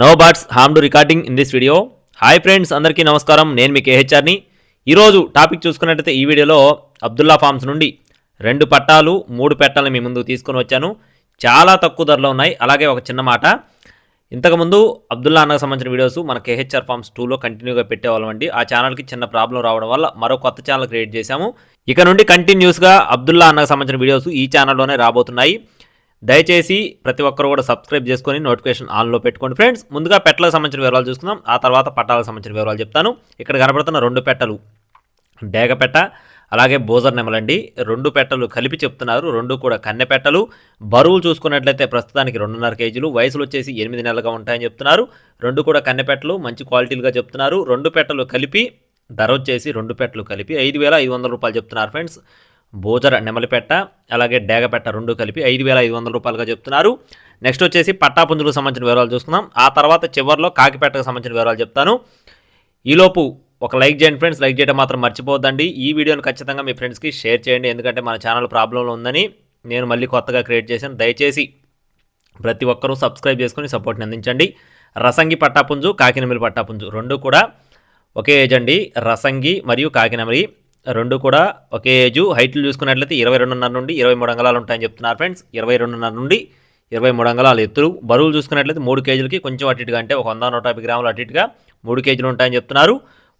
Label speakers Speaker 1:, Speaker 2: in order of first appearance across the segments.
Speaker 1: No birds harm to recording in this video. Hi friends, అందరికీ నమస్కారం. నేను మీ కేహెచ్ఆర్ని. ఈరోజు టాపిక్ చూసుకున్నట్టయితే ఈ వీడియోలో అబ్దుల్లా ఫార్మ్స్ నుండి 2 పట్టాలు 3 పెట్టాలని మీ ముందుకు తీసుకొని వచ్చాను. చాలా తక్కువ ధరలో ఉన్నాయి. అలాగే ఒక చిన్న మాట, ఇంతకుముందు అబ్దుల్లా అన్నకు సంబంధించిన వీడియోస్ మన కేహెచ్ఆర్ ఫార్మ్స్ 2లో కంటిన్యూగా పెట్టేవాళ్ళం అండి. ఆ ఛానల్కి చిన్న ప్రాబ్లం రావడం వల్ల మరో కొత్త ఛానల్ క్రియేట్ చేశాము. ఇక నుండి కంటిన్యూస్గా అబ్దుల్లా అన్నకు సంబంధించిన వీడియోస్ ఈ ఛానల్లోనే రాబోతున్నాయి. దయచేసి ప్రతి ఒక్కరు కూడా సబ్స్క్రైబ్ చేసుకొని నోటిఫికేషన్ ఆన్లో పెట్టుకోండి ఫ్రెండ్స్. ముందుగా పెట్టలకు సంబంధించిన వివరాలు చూసుకుందాం, ఆ తర్వాత పట్టాలకు సంబంధించిన వివరాలు చెప్తాను. ఇక్కడ కనబడుతున్న 2 పెట్టలు డేగ పెట్ట, అలాగే బోజర్ నెమలండి. 2 పెట్టలు కలిపి చెప్తున్నారు. 2 కూడా కన్నె పెట్టలు. బరువులు చూసుకున్నట్లయితే ప్రస్తుతానికి 2.5 కేజీలు, వయసులు వచ్చేసి 8 నెలలుగా ఉంటాయని చెప్తున్నారు. 2 కూడా కన్నె పెట్టలు, మంచి క్వాలిటీలుగా చెప్తున్నారు. 2 పెట్టలు కలిపి ధర వచ్చేసి 2 పెట్టలు కలిపి 5,500 రూపాయలు చెప్తున్నారు ఫ్రెండ్స్. బోజర నెమలిపెట్ట అలాగే డేగపెట్ట 2 కలిపి 5,500 రూపాయలుగా చెప్తున్నారు. నెక్స్ట్ వచ్చేసి పట్టాపుంజులకు సంబంధించిన వివరాలు చూసుకుందాం. ఆ తర్వాత చివరిలో కాకిపెట్టకు సంబంధించిన వివరాలు చెప్తాను. ఈలోపు ఒక లైక్ చేయండి ఫ్రెండ్స్. లైక్ చేయడం మాత్రం మర్చిపోద్దండి. ఈ వీడియోని ఖచ్చితంగా మీ ఫ్రెండ్స్కి షేర్ చేయండి, ఎందుకంటే మన ఛానల్ ప్రాబ్లంలో ఉందని నేను మళ్ళీ కొత్తగా క్రియేట్ చేశాను. దయచేసి ప్రతి ఒక్కరూ సబ్స్క్రైబ్ చేసుకొని సపోర్ట్ని అందించండి. రసంగి పట్టాపుంజు, కాకినెమిలి పట్టాపుంజు 2 కూడా ఒకే ఏజ్ అండి. రసంగి మరియు కాకినెమిలి 2 కూడా ఒకే ఏజు. హైట్లు చూసుకున్నట్లయితే 22.5 నుండి 23 అంగళాలు ఉంటాయని చెప్తున్నారు ఫ్రెండ్స్. 22.5 నుండి 23 అంగళాలు ఎత్తులు. బరువులు చూసుకున్నట్లయితే 3 కేజీలకి కొంచెం అటు ఇటుగా, అంటే ఒక 100-150 గ్రాములు అటు ఇటుగా 3 కేజీలు ఉంటాయని చెప్తున్నారు.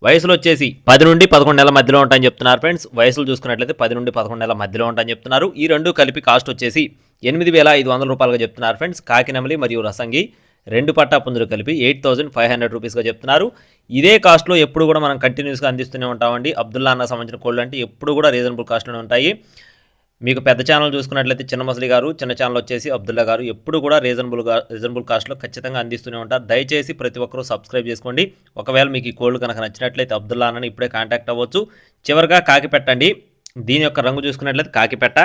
Speaker 1: వయసులు వచ్చేసి 10 నుండి 11 నెలల మధ్యలో ఉంటాయని చెప్తున్నారు ఫ్రెండ్స్. వయసులు చూసుకున్నట్లయితే 10 నుండి 11 నెలల మధ్యలో ఉంటాయని చెప్తున్నారు. ఈ 2 కలిపి కాస్ట్ వచ్చేసి 8,500 రూపాయలుగా చెప్తున్నారు ఫ్రెండ్స్. కాకినెమలి మరియు రసంగి 2 పట్టాపుంజులు కలిపి 8,500 రూపీస్గా చెప్తున్నారు. ఇదే కాస్ట్లో ఎప్పుడు కూడా మనం కంటిన్యూస్గా అందిస్తూనే ఉంటామండి. అబ్దుల్లా అన్నకు సంబంధించిన కోళ్ళు అంటే ఎప్పుడు కూడా రీజనబుల్ కాస్ట్లోనే ఉంటాయి. మీకు పెద్ద ఛానల్ చూసుకున్నట్లయితే చిన్న మసలి గారు, చిన్న ఛానల్ వచ్చేసి అబ్దుల్లా గారు ఎప్పుడు కూడా రీజనబుల్ కాస్ట్లో ఖచ్చితంగా అందిస్తూనే ఉంటారు. దయచేసి ప్రతి ఒక్కరూ సబ్స్క్రైబ్ చేసుకోండి. ఒకవేళ మీకు ఈ కోళ్ళు కనుక నచ్చినట్లయితే అబ్దుల్లా అన్నని ఇప్పుడే కాంటాక్ట్ అవ్వచ్చు. చివరిగా కాకి పెట్టండి. దీని యొక్క రంగు చూసుకున్నట్లయితే కాకి పెట్ట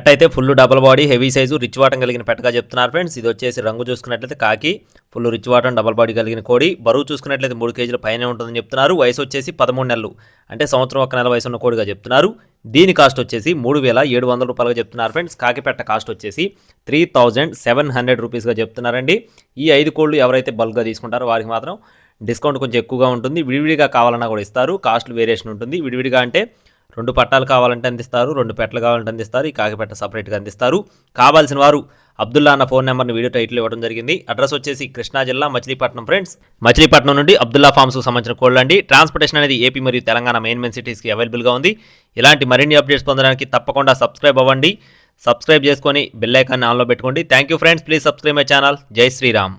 Speaker 1: అయితే full double body, heavy size, rich వాటం కలిగిన పెట్టగా చెప్తున్నారు ఫ్రెండ్స్. ఇది వచ్చేసి రంగు చూసుకున్నట్లయితే కాకి, ఫుల్ రిచ్ వాటం, డబల్ బాడీ కలిగిన కోడి. బరువు చూసుకున్నట్లయితే 3 కేజీల పైనే ఉంటుందని చెప్తున్నారు. వయసు వచ్చేసి 13 నెలలు, అంటే సంవత్సరం 1 నెల వయసు ఉన్న కోడిగా చెప్తున్నారు. దీని కాస్ట్ వచ్చేసి 3,700 రూపాయలుగా చెప్తున్నారు ఫ్రెండ్స్. కాకిపెట్ట కాస్ట్ వచ్చేసి 3,700 రూపీస్గా చెప్తున్నారండి. ఈ 5 కోళ్ళు ఎవరైతే బల్క్గా తీసుకుంటారో వారికి మాత్రం డిస్కౌంట్ కొంచెం ఎక్కువగా ఉంటుంది. విడివిడిగా కావాలన్నా కూడా ఇస్తారు. కాస్ట్లు వేరియేషన్ ఉంటుంది. విడివిడిగా అంటే 2 పట్టాలు కావాలంటే అందిస్తారు, 2 పెట్టలు కావాలంటే అందిస్తారు. ఈ కాకిపెట్ట సపరేట్గా అందిస్తారు. కావాల్సిన వారు అబ్దుల్లా అన్న ఫోన్ నెంబర్ని వీడియో టైటిల్ ఇవ్వడం జరిగింది. అడ్రస్ వచ్చేసి కృష్ణా జిల్లా మచిలీపట్నం ఫ్రెండ్స్. మచిలీపట్నం నుండి అబ్దుల్లా ఫార్మ్స్కు సంబంధించిన కోళ్ళు అండి. ట్రాన్స్పోర్టేషన్ అనేది ఏపీ మరియు తెలంగాణ మెయిన్ సిటీస్కి అవైలబుల్గా ఉంది. ఇలాంటి మరిన్ని అప్డేట్స్ పొందడానికి తప్పకుండా సబ్స్క్రైబ్ అవ్వండి. సబ్స్క్రైబ్ చేసుకొని బెల్ ఐకాన్ని ఆన్లో పెట్టుకోండి. Thank you friends. Please subscribe my channel. జై శ్రీరామ్.